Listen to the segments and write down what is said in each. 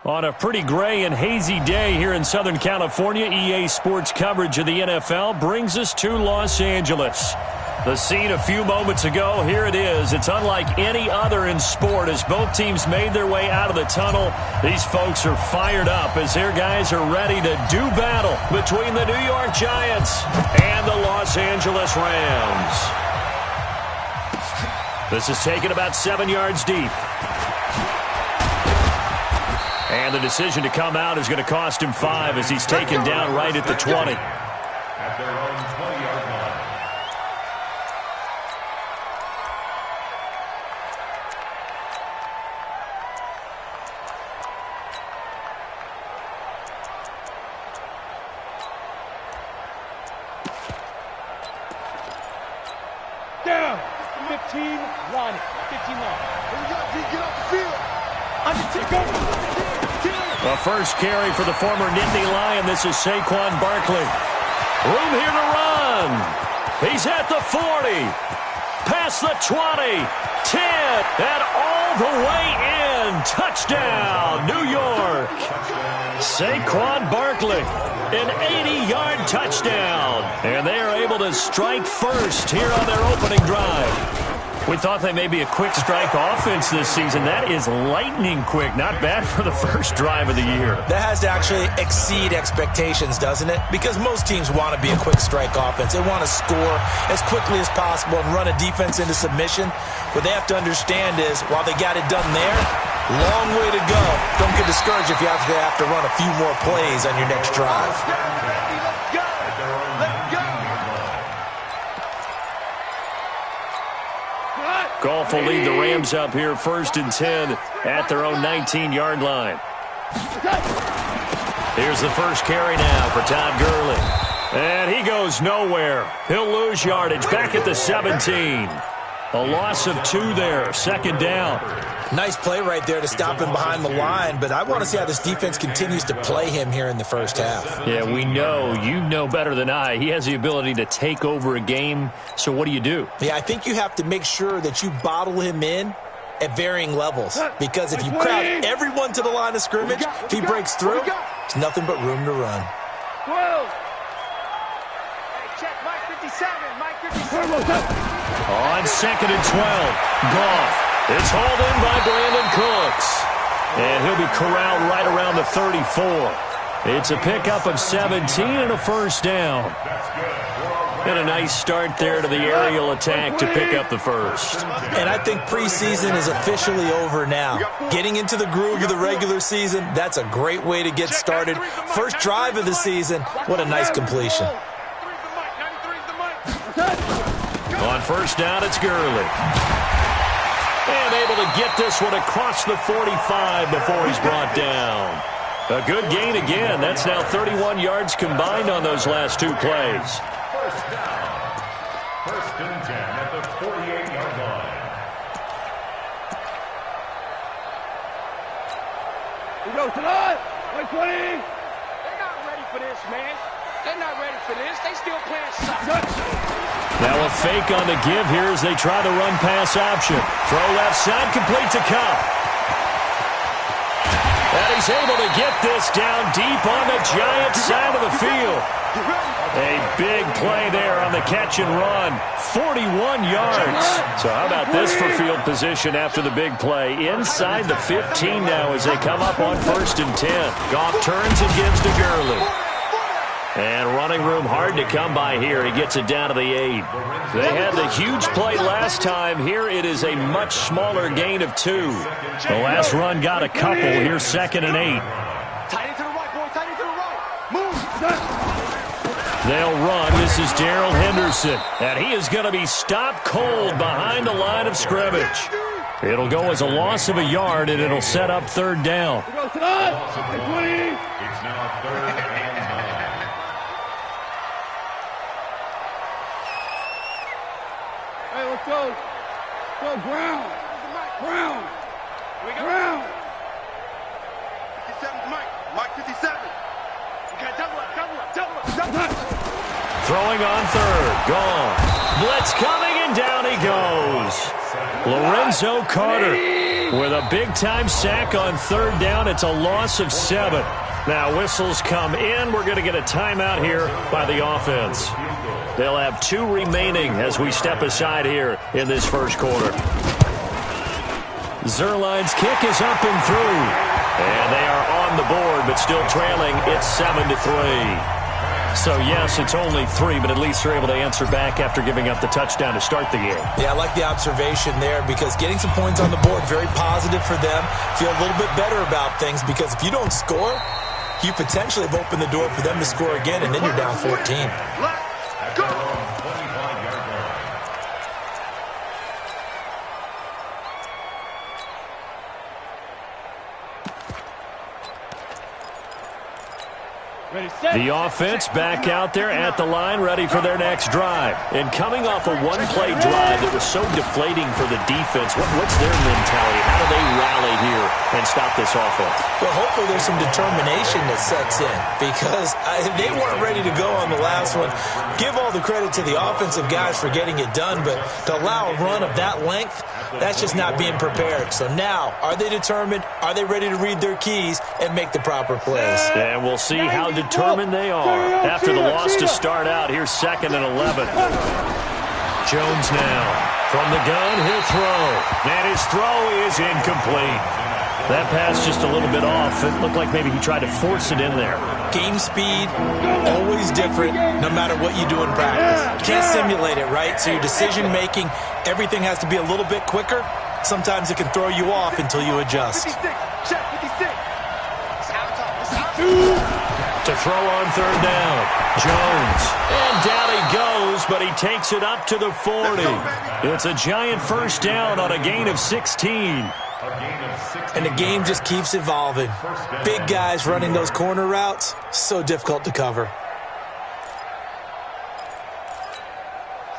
On a pretty gray and hazy day here in Southern California, EA Sports coverage of the NFL brings us to Los Angeles. The scene a few moments ago, here it is. It's unlike any other in sport as both teams made their way out of the tunnel. These folks are fired up as their guys are ready to do battle between the New York Giants and the Los Angeles Rams. This is taken about 7 yards deep. And the decision to come out is going to cost him 5 as he's taken down right at the 20. At their own 20-yard line. Down. 15 line. 15 line. Here we go. Get off the field. A first carry for the former Nittany Lion. This is Saquon Barkley. Room here to run. He's at the 40. Past the 20. 10. And all the way in. Touchdown, New York. Saquon Barkley. An 80-yard touchdown. And they are able to strike first here on their opening drive. We thought they may be a quick strike offense this season. That is lightning quick. Not bad for the first drive of the year. That has to actually exceed expectations, doesn't it? Because most teams want to be a quick strike offense. They want to score as quickly as possible and run a defense into submission. What they have to understand is, while they got it done there, long way to go. Don't get discouraged if you have to run a few more plays on your next drive. Goff will lead the Rams up here 1st and 10 at their own 19-yard line. Here's the first carry now for Todd Gurley. And he goes nowhere. He'll lose yardage back at the 17. A loss of 2 there, 2nd down. Nice play right there to stop him behind the line, but I want to see how this defense continues to play him here in the first half. Yeah, we know. You know better than I. He has the ability to take over a game, so what do you do? Yeah, I think you have to make sure that you bottle him in at varying levels, because if you crowd everyone to the line of scrimmage, if he breaks through, there's nothing but room to run. 12. Hey, check Mike 57. Mike 57. On 2nd and 12, Goff. It's hauled in by Brandon Cooks. And he'll be corralled right around the 34. It's a pickup of 17 and a first down. And a nice start there to the aerial attack to pick up the first. And I think preseason is officially over now. Getting into the groove of the regular season, that's a great way to get started. First drive of the season, what a nice completion. On first down, it's Gurley. And able to get this one across the 45 before he's brought down. A good gain again. That's now 31 yards combined on those last 2 plays. First down. 1st and 10 at the 48-yard line. We go tonight. 20. They're not ready for this, man. They're not ready for this. They still playing soccer. Now a fake on the give here as they try the run-pass option. Throw left side, complete to Cup. And he's able to get this down deep on the Giants side of the field. A big play there on the catch and run. 41 yards. So how about this for field position after the big play? Inside the 15 now as they come up on 1st and 10. Goff turns and gives to Gurley. And running room hard to come by here. He gets it down to the 8. They had the huge play last time. Here it is a much smaller gain of 2. The last run got a couple. Here's 2nd and 8. Tight into the right, boy. Tight into the right. Move. They'll run. This is Darrell Henderson. And he is going to be stopped cold behind the line of scrimmage. It'll go as a loss of a yard, and it'll set up 3rd down. It's now 3rd and 9. Hey, let's go. Go, Brown. Brown. We go. Brown. 57's Mike. Mike 57. Okay, double up. Throwing on 3rd. Gone. Blitz coming, and down he goes. Lorenzo Carter. With a big-time sack on third down, it's a loss of 7. Now whistles come in. We're going to get a timeout here by the offense. They'll have 2 remaining as we step aside here in this first quarter. Zerline's kick is up and through. And they are on the board, but still trailing. It's 7-3. So, yes, it's only 3, but at least they're able to answer back after giving up the touchdown to start the game. Yeah, I like the observation there because getting some points on the board, very positive for them. Feel a little bit better about things because if you don't score, you potentially have opened the door for them to score again, and then you're down 14. Let's go. The offense back out there at the line, ready for their next drive. And coming off a one-play drive that was so deflating for the defense, what's their mentality? How do they rally here and stop this offense? Well, hopefully there's some determination that sets in because they weren't ready to go on the last one. Give all the credit to the offensive guys for getting it done, but to allow a run of that length, that's just not being prepared. So now, are they determined? Are they ready to read their keys and make the proper plays? And we'll see how determined they are. After the loss to start out, here's 2nd and 11. Jones now. From the gun, he'll throw. And his throw is incomplete. That pass just a little bit off. It looked like maybe he tried to force it in there. Game speed, always different, no matter what you do in practice. You can't simulate it, right? So your decision-making, everything has to be a little bit quicker. Sometimes it can throw you off until you adjust. 56. Check 56. To throw on third down. Jones. And down he goes, but he takes it up to the 40. It's a giant first down on a gain of 16. And the game just keeps evolving. Big guys running those corner routes, so difficult to cover.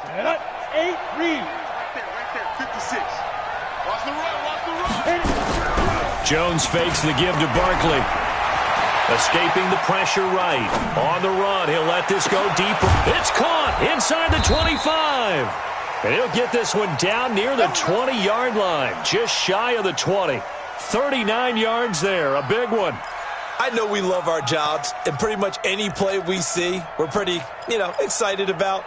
8, read. Right there, 56. Watch the run. Jones fakes the give to Barkley. Escaping the pressure right. On the run, he'll let this go deeper. It's caught inside the 25. And he'll get this one down near the 20-yard line, just shy of the 20. 39 yards there, a big one. I know we love our jobs, and pretty much any play we see, we're pretty, excited about.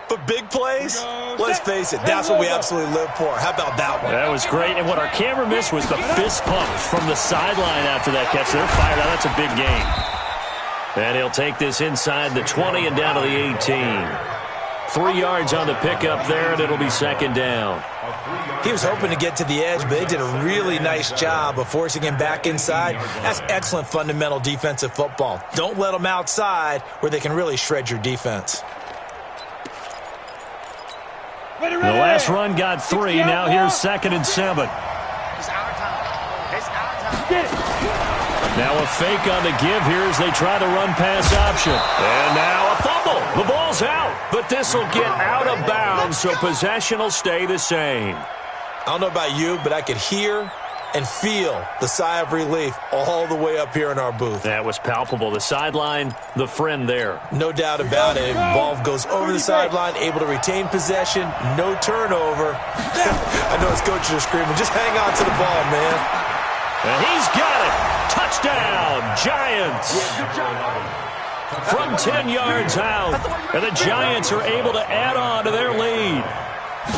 But big plays, let's face it, that's what we absolutely live for. How about that one? That was great, and what our camera missed was the fist pumps from the sideline after that catch. They're fired out. That's a big game. And he'll take this inside the 20 and down to the 18. 3 yards on the pickup there, and it'll be 2nd down. He was hoping to get to the edge, but they did a really nice job of forcing him back inside. That's excellent fundamental defensive football. Don't let them outside where they can really shred your defense. The last run got 3. Now here's 2nd and 7. It's our time. It's our time. Now a fake on the give here as they try to run pass option. And now a fumble. The ball's out, but this will get out of bounds, so possession will stay the same. I don't know about you, but I could hear and feel the sigh of relief all the way up here in our booth. That was palpable. The sideline, the friend there. No doubt about it. Ball goes over the sideline, able to retain possession, no turnover. I know his coaches are screaming, just hang on to the ball, man. And he's got it. Touchdown, Giants. From 10 yards out. And the Giants are able to add on to their lead.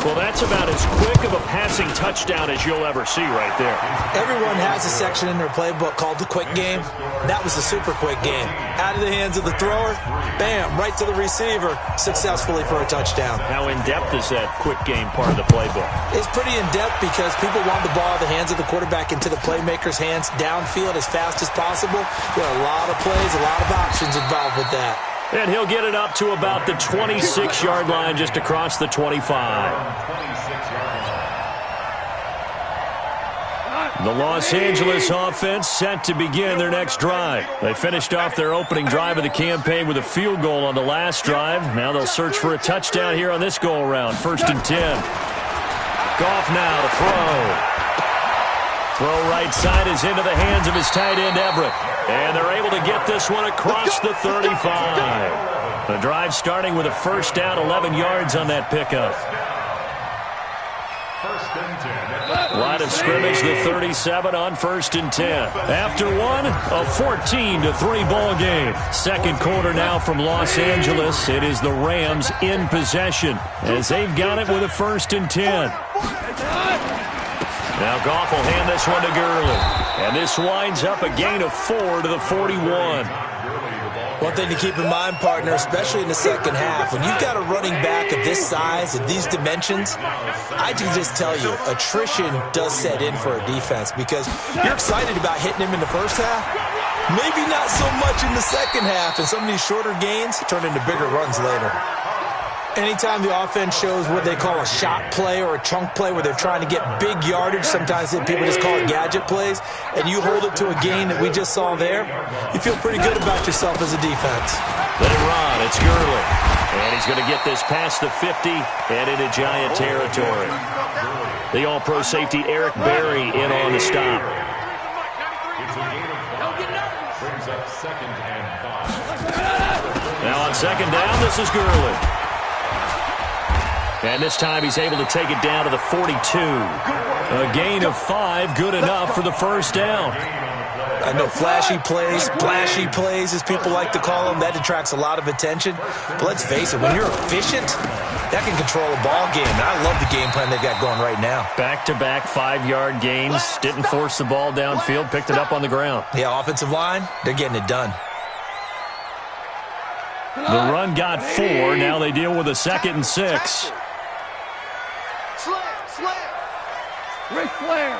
Well, that's about as quick of a passing touchdown as you'll ever see right there. Everyone has a section in their playbook called the quick game. That was the super quick game. Out of the hands of the thrower, bam, right to the receiver, successfully for a touchdown. How in-depth is that quick game part of the playbook? It's pretty in-depth because people want the ball out of the hands of the quarterback into the playmaker's hands downfield as fast as possible. There are a lot of plays, a lot of options involved with that. And he'll get it up to about the 26-yard line just across the 25. The Los Angeles offense set to begin their next drive. They finished off their opening drive of the campaign with a field goal on the last drive. Now they'll search for a touchdown here on this go-around. 1st and 10. Goff now to throw. Throw right side is into the hands of his tight end, Everett. And they're able to get this one across the 35. The drive starting with a first down, 11 yards on that pickup. Line of scrimmage, the 37 on 1st and 10. After one, a 14-3 ball game. Second quarter now from Los Angeles. It is the Rams in possession as they've got it with a 1st and 10. Now Goff will hand this one to Gurley. And this winds up a gain of 4 to the 41. One thing to keep in mind, partner, especially in the second half, when you've got a running back of this size, of these dimensions, I can just tell you, attrition does set in for a defense because you're excited about hitting him in the first half. Maybe not so much in the second half, and some of these shorter gains turn into bigger runs later. Anytime the offense shows what they call a shot play or a chunk play where they're trying to get big yardage, sometimes people just call it gadget plays, and you hold it to a gain that we just saw there, you feel pretty good about yourself as a defense. Let it run. It's Gurley. And he's going to get this past the 50 and into Giant territory. The All-Pro safety Eric Berry in on the stop. Brings up 2nd and 5. Now on 2nd down, this is Gurley. And this time he's able to take it down to the 42. A gain of 5, good enough for the 1st down. I know flashy plays, as people like to call them, that attracts a lot of attention. But let's face it, when you're efficient, that can control a ball game. And I love the game plan they've got going right now. Back-to-back 5-yard gains. Didn't force the ball downfield, picked it up on the ground. Yeah, offensive line, they're getting it done. The run got 4. Now they deal with a 2nd and 6. Slam. Ric Flair.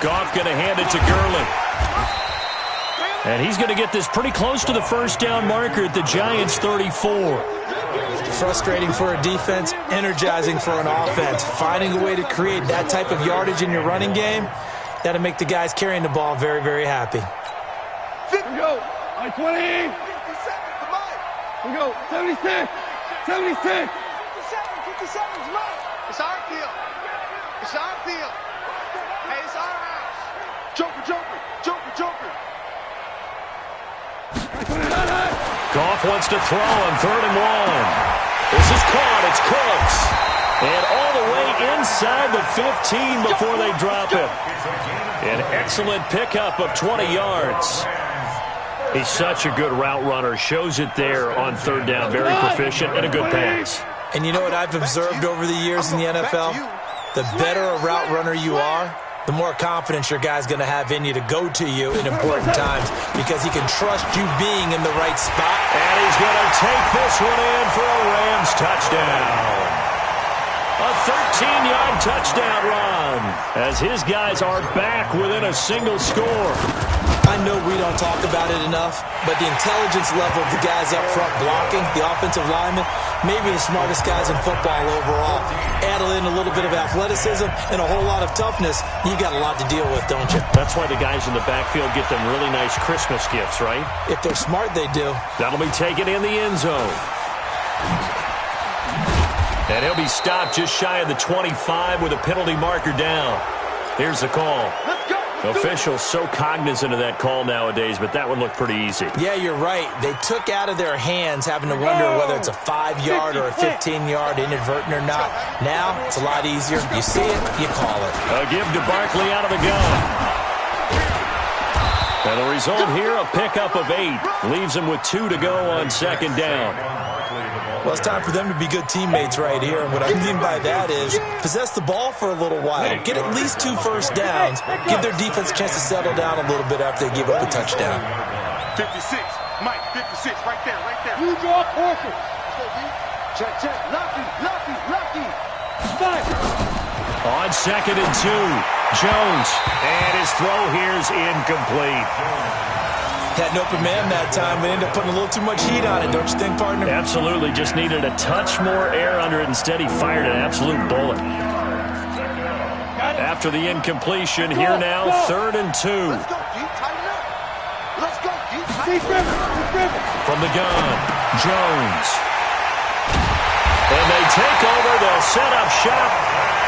Goff going to hand it to Gurley. And he's going to get this pretty close to the 1st down marker at the Giants' 34. Frustrating for a defense, energizing for an offense. Finding a way to create that type of yardage in your running game, that'll make the guys carrying the ball very, very happy. Here we go. 20. We go. 76. 76. 57's right. It's our field. It's our field. Hey, it's our house. Joker. Goff wants to throw on 3rd and 1. This is caught. It's Cooks. And all the way inside the 15 before they drop it. An excellent pickup of 20 yards. He's such a good route runner. Shows it there on 3rd down. Very proficient and a good pass. And you know what I've observed over the years in the NFL? The better a route runner you are, the more confidence your guy's going to have in you to go to you in important times because he can trust you being in the right spot. And he's going to take this one in for a Rams touchdown. A 13-yard touchdown run as his guys are back within a single score. I know we don't talk about it enough, but the intelligence level of the guys up front blocking, the offensive linemen, maybe the smartest guys in football overall. Add in a little bit of athleticism and a whole lot of toughness, you got a lot to deal with, don't you? That's why the guys in the backfield get them really nice Christmas gifts, right? If they're smart, they do. That'll be taken in the end zone. And he'll be stopped just shy of the 25 with a penalty marker down. Here's the call. Let's go. Officials so cognizant of that call nowadays, but that would look pretty easy. Yeah, you're right. They took out of their hands having to wonder whether it's a 5-yard or a 15-yard inadvertent or not. Now, it's a lot easier. You see it, you call it. A give to Barkley out of the gun. And the result here, a pickup of 8. Leaves him with 2 to go on 2nd down. Well, it's time for them to be good teammates right here. And what I mean by that is possess the ball for a little while. Get at least 2 first downs. Give their defense a chance to settle down a little bit after they give up a touchdown. 56. Mike, 56. Right there. You draw Parker. Check. Lucky. Spike. On 2nd and 2, Jones. And his throw here's incomplete. Had an open man that time, but ended up putting a little too much heat on it, don't you think, partner? Absolutely. Just needed a touch more air under it. Instead, he fired an absolute bullet. After the incompletion, here now, 3rd and 2. Let's go, D. Tighten up. Let's go, D. Tighten up. From the gun, Jones. And they take over. They'll set up shop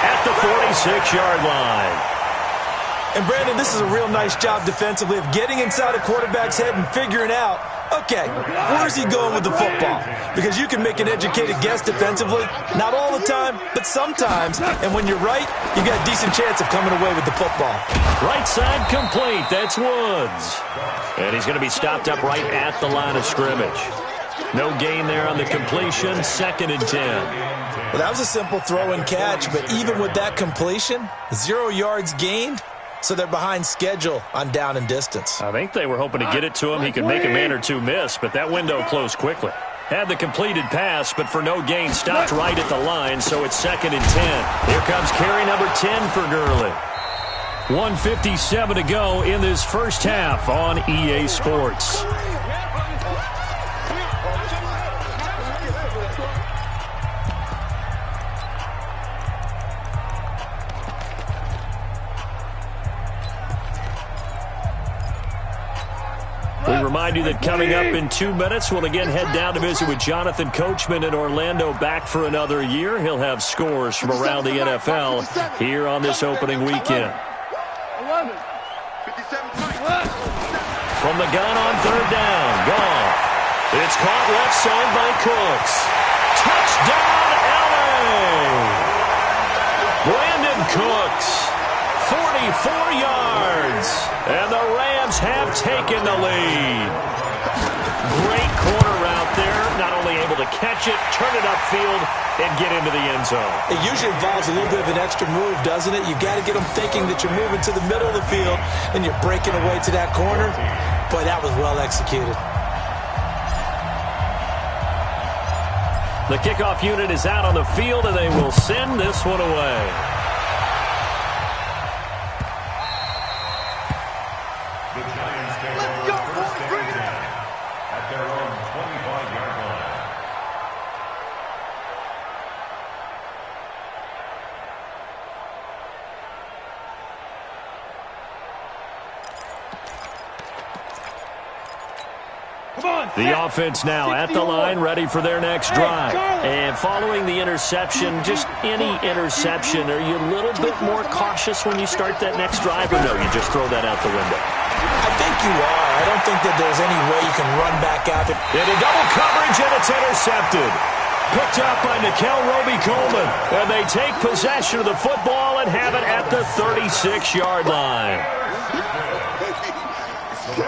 at the 46-yard line. And, Brandon, this is a real nice job defensively of getting inside a quarterback's head and figuring out Okay, where's he going with the football? Because you can make an educated guess defensively. Not all the time, but sometimes. And when you're right, you got a decent chance of coming away with the football. Right side complete. That's Woods. And he's going to be stopped up right at the line of scrimmage. No gain there on the completion. 2nd and 10. Well, that was a simple throw and catch, but even with that completion, 0 yards gained. So they're behind schedule on down and distance. I think they were hoping to get it to him. He could make a man or two miss, but that window closed quickly. Had the completed pass, but for no gain, stopped right at the line, so it's 2nd and 10. Here comes carry number 10 for Gurley. 1:57 to go in this first half on EA Sports. We remind you that coming up in 2 minutes, we'll again head down to visit with Jonathan Coachman in Orlando, back for another year. He'll have scores from around the NFL here on this opening weekend. From the gun on 3rd down, Goff. It's caught left side by Cooks. Touchdown, LA! Brandon Cooks, 44 yards. And the Rams have taken the lead. Great corner route there. Not only able to catch it, turn it upfield, and get into the end zone. It usually involves a little bit of an extra move, doesn't it? You've got to get them thinking that you're moving to the middle of the field and you're breaking away to that corner. Boy, that was well executed. The kickoff unit is out on the field, and they will send this one away. The offense now at the line, ready for their next drive. And following the interception, just any interception, are you a little bit more cautious when you start that next drive, or no, you just throw that out the window? I think you are. I don't think that there's any way you can run back out. Into double coverage, and it's intercepted. Picked up by Nickel Roby-Coleman. And they take possession of the football and have it at the 36-yard line.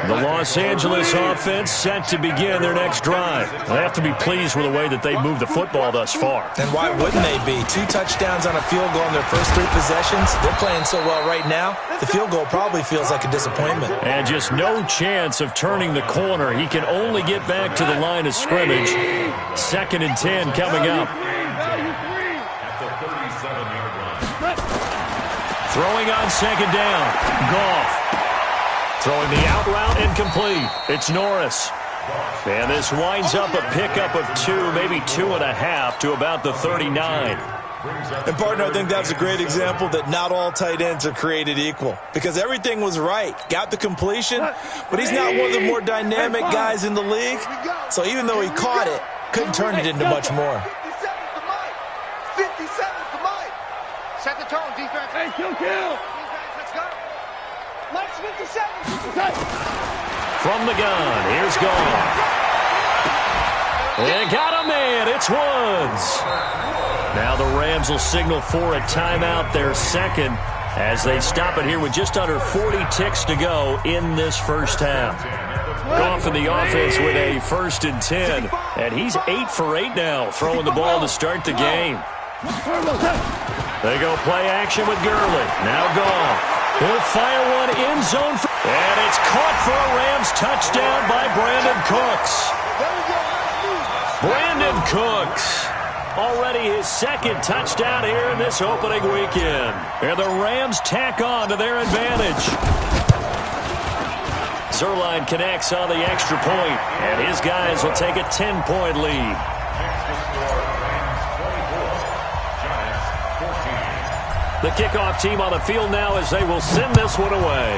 The Los Angeles offense set to begin their next drive. They have to be pleased with the way that they moved the football thus far. And why wouldn't they be? 2 touchdowns on a field goal in their first 3 possessions. They're playing so well right now, the field goal probably feels like a disappointment. And just no chance of turning the corner. He can only get back to the line of scrimmage. 2nd and 10 coming up. Throwing on 2nd down. Goff. Throwing the out route incomplete. It's Norris. And this winds up a pickup of 2, maybe 2.5 to about the 39. And, partner, I think that's a great example that not all tight ends are created equal. Because everything was right. Got the completion, but he's not one of the more dynamic guys in the league. So even though he caught it, couldn't turn it into much more. 57 to Mike. Set the tone, defense. Hey, kill. Let's go. Mike's 57. From the gun, here's Goff. And got a man, it's Woods. Now the Rams will signal for a timeout, their second, as they stop it here with just under 40 ticks to go in this first half. Goff in the offense with a 1st and 10, and he's 8 for 8 now, throwing the ball to start the game. They go play action with Gurley. Now Goff. He'll fire one end zone, and it's caught for a Rams touchdown by Brandon Cooks. Brandon Cooks, already his 2nd touchdown here in this opening weekend. And the Rams tack on to their advantage. Zerline connects on the extra point, and his guys will take a 10-point lead. The kickoff team on the field now as they will send this one away.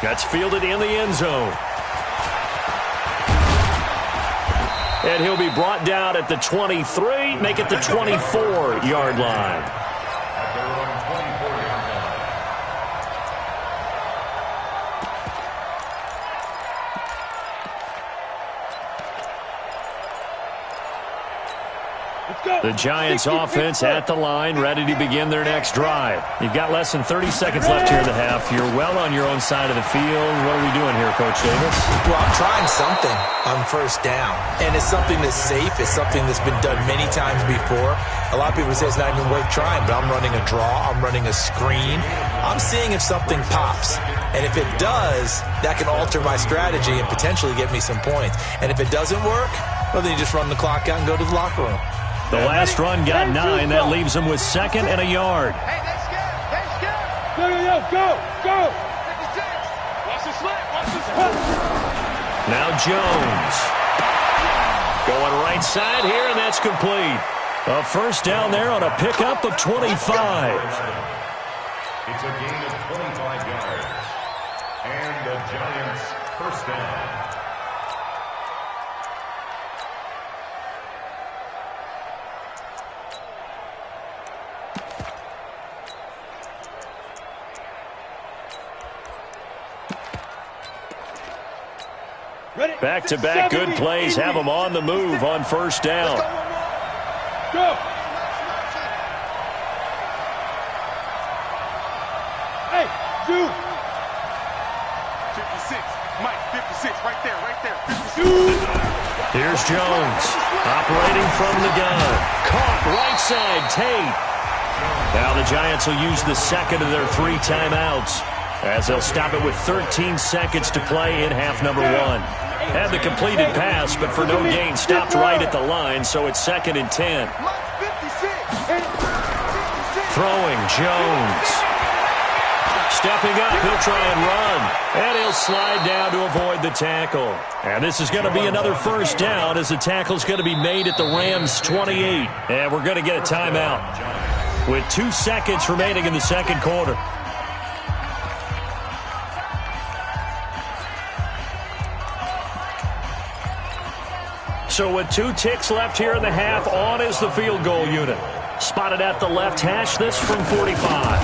That's fielded in the end zone. And he'll be brought down at the 23, make it the 24-yard line. The Giants offense at the line, ready to begin their next drive. You've got less than 30 seconds left here in the half. You're well on your own side of the field. What are we doing here, Coach Davis? Well, I'm trying something on first down, and it's something that's safe. It's something that's been done many times before. A lot of people say it's not even worth trying, but I'm running a draw. I'm running a screen. I'm seeing if something pops, and if it does, that can alter my strategy and potentially get me some points. And if it doesn't work, well, then you just run the clock out and go to the locker room. The last run got 9. That leaves them with 2nd and a yard. Hey, that's good. That's good. Go. 56. Watch the slip. Watch the slip. Now Jones. Going right side here, and that's complete. A first down there on a pickup of 25. It's a gain of 25 yards. And the Giants first down. Back-to-back good plays have them on the move on first down. Go. Hey, dude. 56. Mike, 56. Right there. 56. Here's Jones. Operating from the gun. Caught right side, Tate. Now the Giants will use the second of their 3 timeouts, as they'll stop it with 13 seconds to play in half number 1. Had the completed pass, but for no gain, stopped right at the line, so it's 2nd and 10. Throwing, Jones. Stepping up, he'll try and run. And he'll slide down to avoid the tackle. And this is going to be another first down, as the tackle's going to be made at the Rams' 28. And we're going to get a timeout with 2 seconds remaining in the second quarter. So with 2 ticks left here in the half, on is the field goal unit. Spotted at the left hash, this from 45.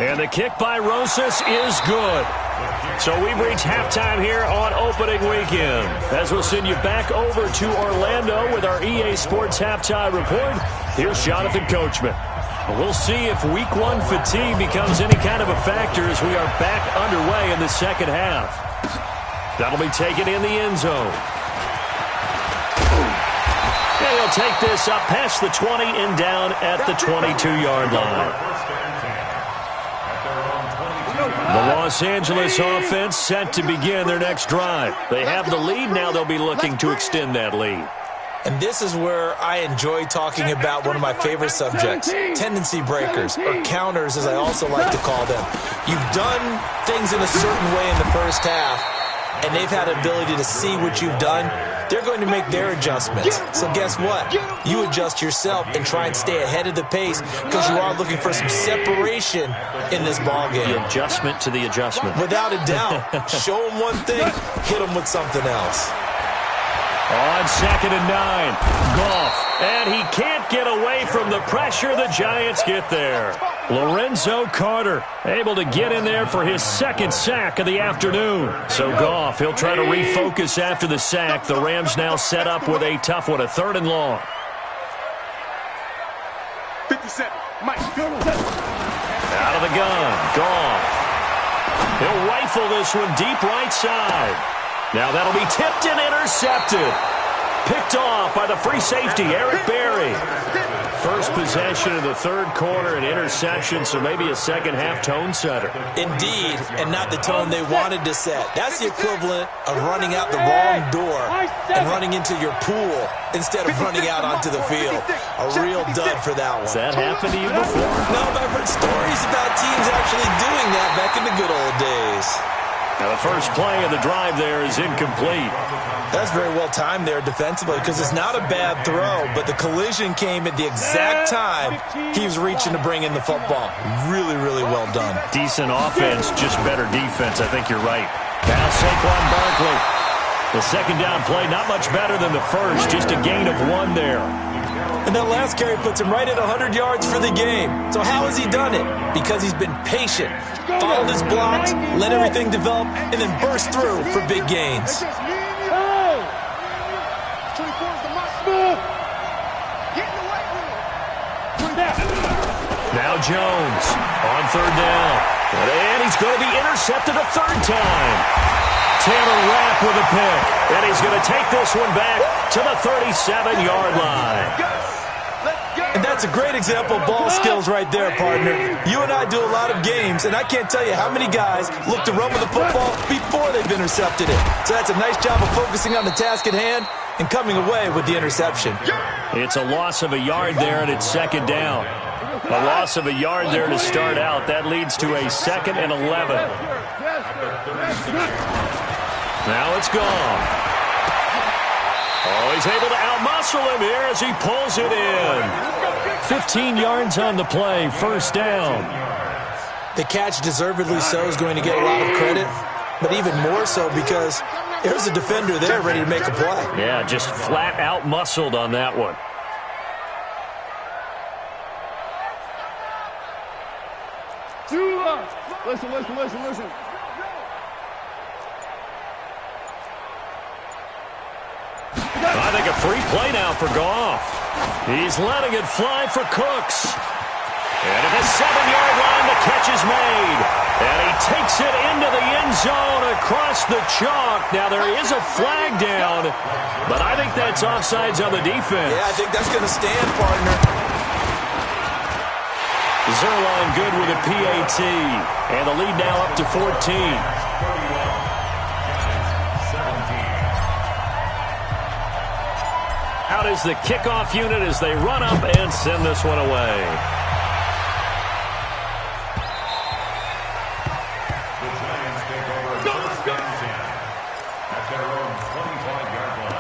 And the kick by Rosas is good. So we've reached halftime here on opening weekend, as we'll send you back over to Orlando with our EA Sports Halftime Report. Here's Jonathan Coachman. We'll see if Week 1 fatigue becomes any kind of a factor as we are back underway in the second half. That'll be taken in the end zone. And he'll take this up past the 20 and down at the 22-yard line. The Los Angeles offense set to begin their next drive. They have the lead. Now they'll be looking to extend that lead. And this is where I enjoy talking about one of my favorite subjects, tendency breakers, or counters as I also like to call them. You've done things in a certain way in the first half, and they've had the ability to see what you've done. They're going to make their adjustments. So guess what? You adjust yourself and try and stay ahead of the pace, because you are looking for some separation in this ballgame. The adjustment to the adjustment. Without a doubt. Show them one thing, hit them with something else. On 2nd and 9, Goff. And he can't get away from the pressure. The Giants get there. Lorenzo Carter able to get in there for his 2nd sack of the afternoon. So Goff, he'll try to refocus after the sack. The Rams now set up with a tough one, a 3rd and long. 57. Mike. Out of the gun, Goff. He'll rifle this one deep right side. Now that'll be tipped and intercepted. Picked off by the free safety, Eric Berry. First possession of the 3rd quarter, an interception, so maybe a second-half tone setter. Indeed, and not the tone they wanted to set. That's the equivalent of running out the wrong door and running into your pool instead of running out onto the field. A real dud for that one. Has that happened to you before? No, but I've heard stories about teams actually doing that back in the good old days. Now the first play of the drive there is incomplete. That's very well timed there defensively, because it's not a bad throw, but the collision came at the exact time he was reaching to bring in the football. Really, really well done. Decent offense, just better defense. I think you're right. Now Saquon Barkley. The second down play, not much better than the first, just a gain of 1 there. And that last carry puts him right at 100 yards for the game. So how has he done it? Because he's been patient, followed his blocks, let everything develop, and then burst through for big gains. Now Jones on third down. And he's going to be intercepted a third time. Taylor Rapp with a pick. And he's going to take this one back to the 37-yard line. And that's a great example of ball skills right there, partner. You and I do a lot of games, and I can't tell you how many guys look to run with the football before they've intercepted it. So that's a nice job of focusing on the task at hand and coming away with the interception. It's a loss of a yard there, and it's second down. A loss of a yard there to start out. That leads to a 2nd and 11. Now it's gone. Oh, he's able to outmuscle him here as he pulls it in. 15 yards on the play, first down. The catch, deservedly so, is going to get a lot of credit, but even more so because there's a defender there ready to make a play. Yeah, just flat out muscled on that one. Listen. I think a free play now for Goff. He's letting it fly for Cooks. And at the 7-yard line, the catch is made. And he takes it into the end zone across the chalk. Now, there is a flag down, but I think that's offsides on the defense. Yeah, I think that's going to stand, partner. Zerline good with a PAT. And the lead now up to 14. Out is the kickoff unit as they run up and send this one away. The Giants take over first and 10 at their own 25-yard line.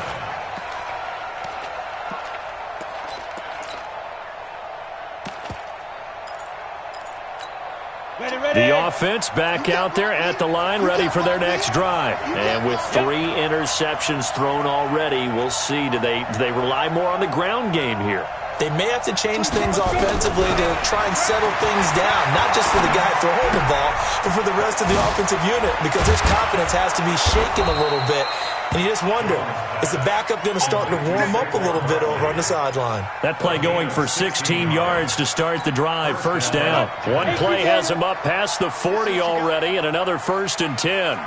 The offense back out there at the line, ready for their next drive. And with 3 interceptions thrown already, we'll see. Do they rely more on the ground game here? They may have to change things offensively to try and settle things down, not just for the guy throwing the ball, but for the rest of the offensive unit, because his confidence has to be shaken a little bit. And you just wonder, is the backup going to start to warm up a little bit over on the sideline? That play going for 16 yards to start the drive, first down. One play has him up past the 40 already, and another 1st and 10.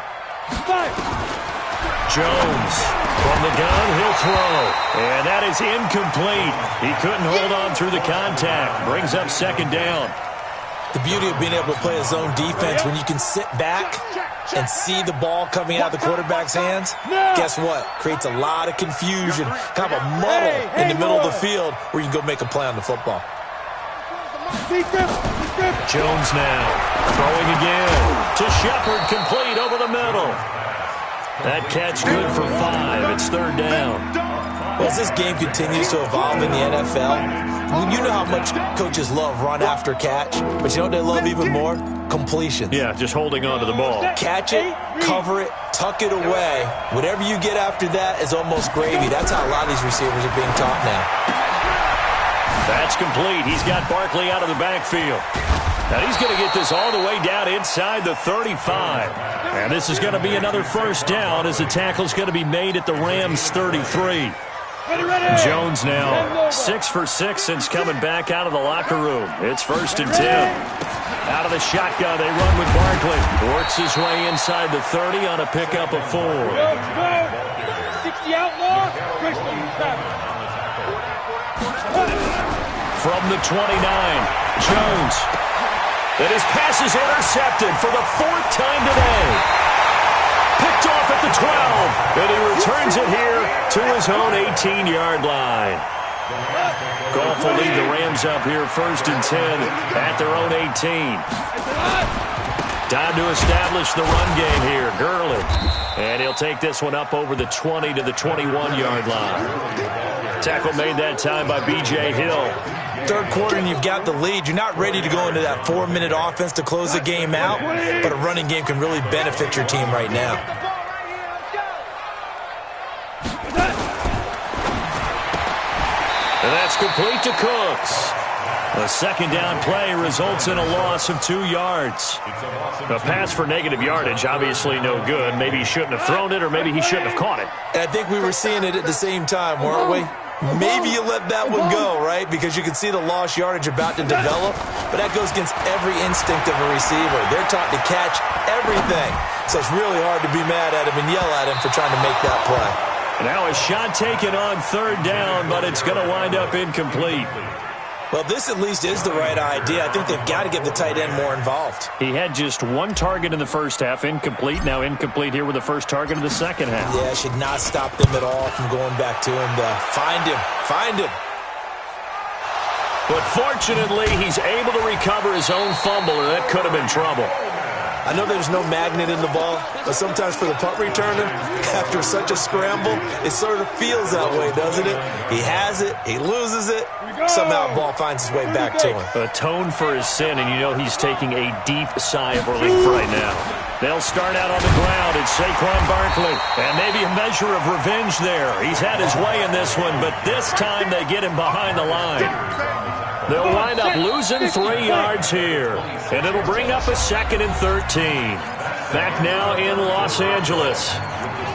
Jones from the gun, he'll throw. And that is incomplete. He couldn't hold on through the contact. Brings up 2nd down. The beauty of being able to play a zone defense when you can sit back and see the ball coming out of the quarterback's hands, guess what? Creates a lot of confusion, kind of a muddle in the middle of the field where you can go make a play on the football. Jones now throwing again to Shepard, complete over the middle. That catch good for 5. It's 3rd down. Well, as this game continues to evolve in the NFL, you know how much coaches love run after catch, but you know what they love even more? Completions. Yeah, just holding on to the ball. Catch it, cover it, tuck it away. Whatever you get after that is almost gravy. That's how a lot of these receivers are being taught now. That's complete. He's got Barkley out of the backfield. Now he's going to get this all the way down inside the 35. And this is going to be another first down as the tackle's going to be made at the Rams' 33. Jones now 6 for 6 since coming back out of the locker room. It's 1st and 10. Out of the shotgun, they run with Barkley. Works his way inside the 30 on a pickup of 4. 60 outlaw. From the 29, Jones. And his pass is intercepted for the 4th time today. Picked off at the 12, and he returns it here to his own 18-yard line. Goff will lead the Rams up here 1st and 10 at their own 18. Time to establish the run game here. Gurley. And he'll take this one up over the 20 to the 21-yard line. Tackle made that time by B.J. Hill. 3rd quarter and you've got the lead. You're not ready to go into that 4-minute offense to close the game out, but a running game can really benefit your team right now. And that's complete to Cooks. The 2nd down play results in a loss of 2 yards. A pass for negative yardage, obviously no good. Maybe he shouldn't have thrown it, or maybe he shouldn't have caught it. And I think we were seeing it at the same time, weren't we? Maybe you let that one go, right? Because you can see the lost yardage about to develop, but that goes against every instinct of a receiver. They're taught to catch everything. So it's really hard to be mad at him and yell at him for trying to make that play. Now a shot taken on third down, but it's going to wind up incomplete. Well, this at least is the right idea. I think they've got to get the tight end more involved. He had just one target in the first half, incomplete. Now incomplete here with the first target of the second half. Yeah, should not stop them at all from going back to him to find him. Find him. But fortunately, he's able to recover his own fumble, or that could have been trouble. I know there's no magnet in the ball, but sometimes for the punt returner, after such a scramble, it sort of feels that way, doesn't it? He has it, he loses it, somehow the ball finds its way back to him. Atone for his sin, and you know he's taking a deep sigh of relief right now. They'll start out on the ground. It's Saquon Barkley, and maybe a measure of revenge there. He's had his way in this one, but this time they get him behind the line. They'll wind up losing 3 yards here, and it'll bring up a 2nd and 13. Back now in Los Angeles.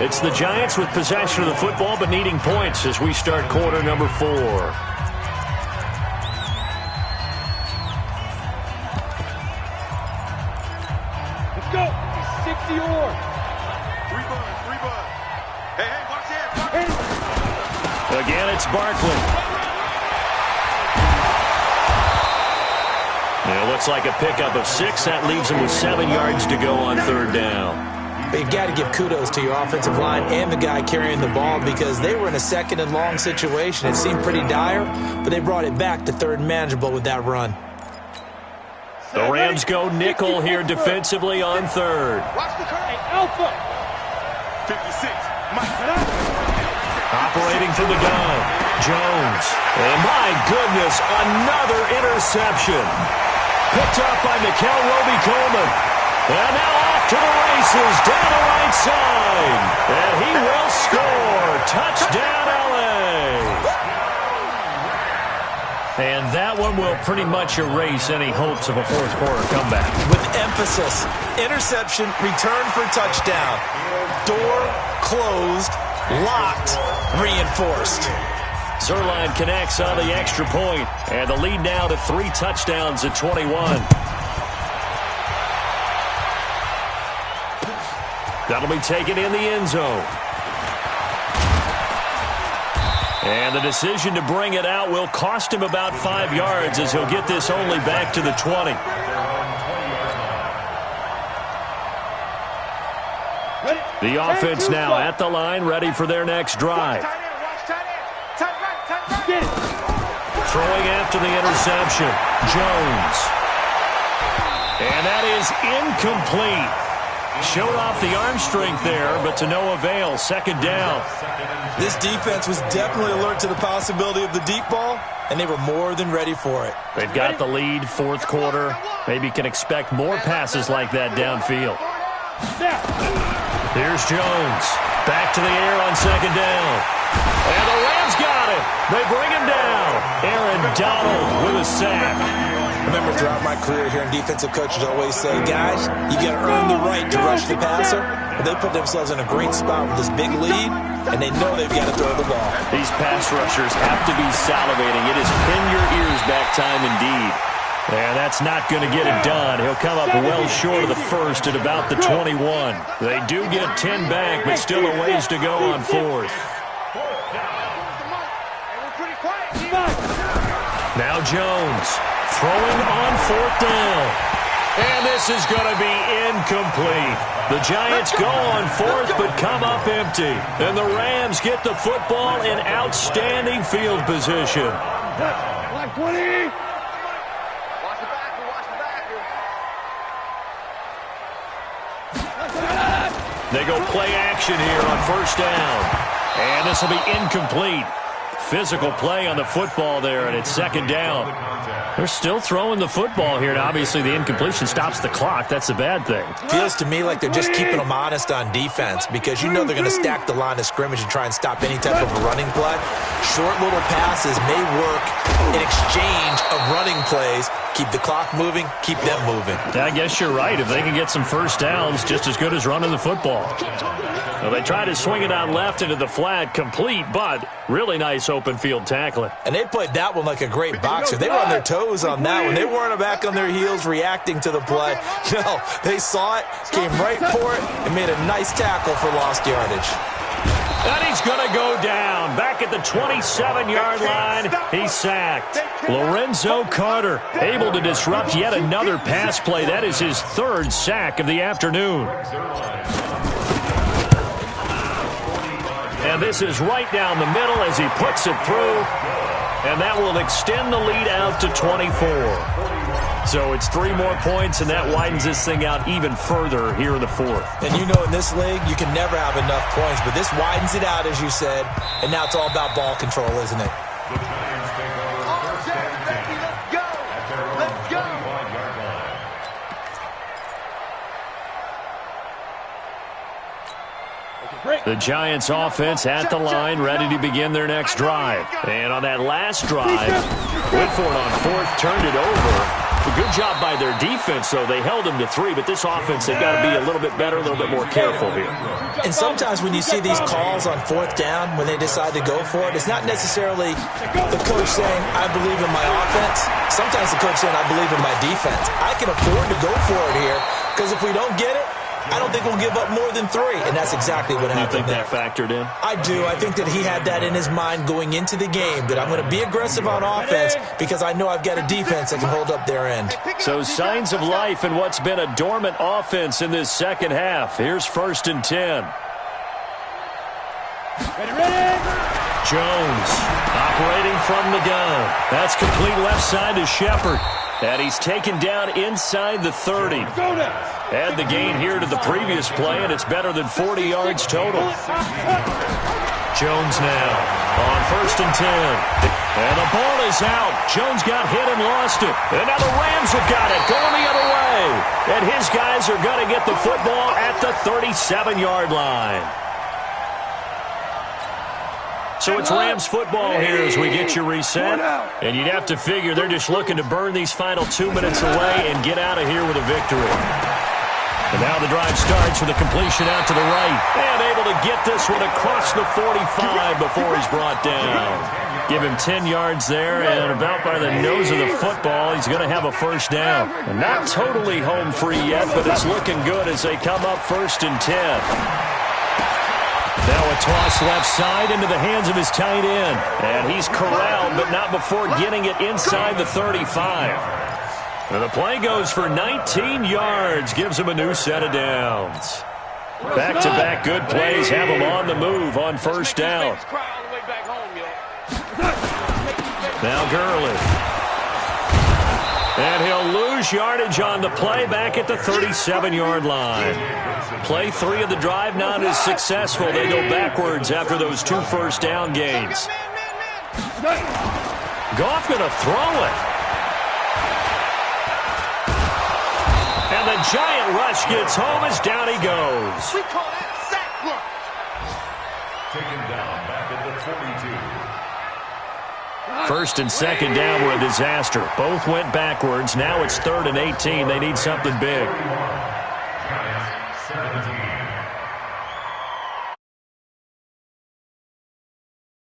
It's the Giants with possession of the football but needing points as we start quarter number 4. Let's go. 60 or. 3 bud. Hey, watch that. Again, it's Barkley. It looks like a pickup of 6. That leaves him with 7 yards to go on third down. You've got to give kudos to your offensive line and the guy carrying the ball because they were in a 2nd and long situation. It seemed pretty dire, but they brought it back to 3rd and manageable with that run. The Rams go nickel here defensively on 3rd. Watch the curve. Alpha. 56. Operating from the gun, Jones. And my goodness, another interception. Picked up by Mikel Roby-Coleman. And now off to the races, down the right side. And he will score. Touchdown, LA. And that one will pretty much erase any hopes of a fourth quarter comeback. With emphasis, interception, return for touchdown. Door closed, locked, reinforced. Zerline connects on the extra point, and the lead now to 3 touchdowns at 21. That'll be taken in the end zone. And the decision to bring it out will cost him about 5 yards as he'll get this only back to the 20. The offense now at the line, ready for their next drive. Throwing after the interception, Jones. And that is incomplete. Showed off the arm strength there, but to no avail. 2nd down. This defense was definitely alert to the possibility of the deep ball, and they were more than ready for it. They've got the lead, 4th quarter. Maybe can expect more passes like that downfield. Here's Jones. Back to the air on 2nd down. And the Rams got it. They bring him down. Aaron Donald with a sack. Remember, throughout my career here in defensive coaches always say, guys, you got to earn the right to rush the passer. But they put themselves in a great spot with this big lead, and they know they've got to throw the ball. These pass rushers have to be salivating. It is pin your ears back time indeed. And that's not going to get it done. He'll come up well short of the first at about the 21. They do get 10 back, but still a ways to go on 4th. Now Jones throwing on 4th down. And this is going to be incomplete. The Giants go on 4th but come up empty. And the Rams get the football in outstanding field position. Like 20. They go play action here on 1st down. And this will be incomplete. Physical play on the football there, and it's 2nd down. They're still throwing the football here, and obviously the incompletion stops the clock. That's a bad thing. Feels to me like they're just keeping them honest on defense because you know they're going to stack the line of scrimmage and try and stop any type of a running play. Short little passes may work in exchange of running plays. Keep the clock moving, keep them moving. I guess you're right. If they can get some first downs, just as good as running the football. Well, they try to swing it out left into the flat, complete, but really nice open field tackling. And they played that one like a great boxer. They were on their toes on that one. They weren't back on their heels reacting to the play. No, they saw it, came right for it, and made a nice tackle for lost yardage. And he's going to go down. Back at the 27-yard line, he's sacked. Lorenzo Carter able to disrupt yet another pass play. That is his third sack of the afternoon. And this is right down the middle as he puts it through. And that will extend the lead out to 24. So it's 3 more points, and that widens this thing out even further here in the fourth. And you know in this league, you can never have enough points, but this widens it out, as you said, and now it's all about ball control, isn't it? The Giants take over first and 10 at their own 25-yard line. The Giants offense at the line, ready to begin their next drive. And on that last drive, went for it on fourth, turned it over. A good job by their defense, though. They held them to 3, but this offense, they've got to be a little bit better, a little bit more careful here. And sometimes when you see these calls on fourth down, when they decide to go for it, it's not necessarily the coach saying, I believe in my offense. Sometimes the coach saying, I believe in my defense. I can afford to go for it here, because if we don't get it, I don't think we'll give up more than 3, and that's exactly what happened there. You think that factored in? I do. I think that he had that in his mind going into the game, that I'm going to be aggressive on offense because I know I've got a defense that can hold up their end. So signs of life in what's been a dormant offense in this second half. Here's 1st and 10. Jones operating from the gun. That's complete left side to Shepard. And he's taken down inside the 30. Add the gain here to the previous play, and it's better than 40 yards total. Jones now on 1st and 10. And the ball is out. Jones got hit and lost it. And now the Rams have got it, going the other way. And his guys are going to get the football at the 37-yard line. So it's Rams football here as we get you reset. And you'd have to figure they're just looking to burn these final 2 minutes away and get out of here with a victory. And now the drive starts with a completion out to the right. And able to get this one across the 45 before he's brought down. Give him 10 yards there, and about by the nose of the football, he's going to have a first down. And not totally home free yet, but it's looking good as they come up 1st and 10. Now a toss left side into the hands of his tight end. And he's corralled, but not before getting it inside the 35. And the play goes for 19 yards, gives him a new set of downs. Back-to-back good plays have him on the move on 1st down. Now Gurley. And he'll lose yardage on the play back at the 37-yard line. Play 3 of the drive not as successful. They go backwards after those 2 first down gains. Goff going to throw it. And the giant rush gets home as down he goes. We call that sack block. Taken down back at the 42. 1st and 2nd down were a disaster. Both went backwards. Now it's 3rd and 18. They need something big.